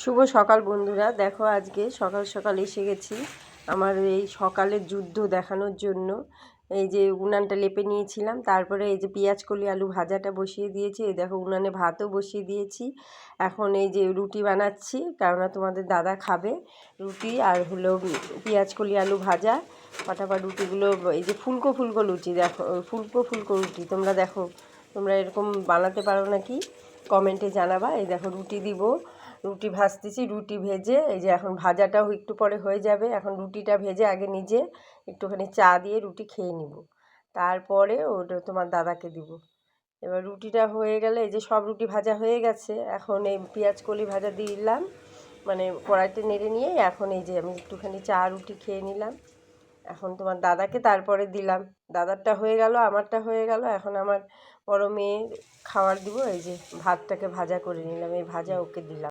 শুভ সকাল বন্ধুরা, দেখো আজকে সকাল সকাল এসে গেছি আমার এই সকালের যুদ্ধ দেখানোর জন্য। এই যে উনানটা লেপে নিয়েছিলাম, তারপরে এই যে পেঁয়াজ কলি আলু ভাজাটা বসিয়ে দিয়েছি। এই দেখো উনানে ভাতও বসিয়ে দিয়েছি। এখন এই যে রুটি বানাচ্ছি, কেননা তোমাদের দাদা খাবে রুটি আর হলো পেঁয়াজ কলি আলু ভাজা। ফটাফট রুটিগুলো, এই যে ফুলকো ফুলকো লুচি, দেখো ফুলকো ফুলকো রুটি, তোমরা দেখো তোমরা এরকম বানাতে পারো নাকি কমেন্টে জানাবা। এই দেখো রুটি দিব, রুটি ভাজতেছি। রুটি ভেজে এই যে এখন ভাজাটাও একটু পরে হয়ে যাবে। এখন রুটিটা ভেজে আগে নিজে একটুখানি চা দিয়ে রুটি খেয়ে নিব, তারপরে ওটা তোমার দাদাকে দিব। এবার রুটিটা হয়ে গেলে, এই যে সব রুটি ভাজা হয়ে গেছে, এখন এই পেঁয়াজ কলি ভাজা দিলাম, মানে কড়াইতে নেড়ে নিয়ে এখন এই যে আমি একটুখানি চা রুটি খেয়ে নিলাম। এখন তোমার দাদাকে তারপরে দিলাম, দাদারটা হয়ে গেল, আমারটা হয়ে গেল। এখন আমার বড় মেয়ে খাবার দিব। এই যে ভাতটাকে ভাজা করে নিলাম, এই ভাজা ওকে দিলাম।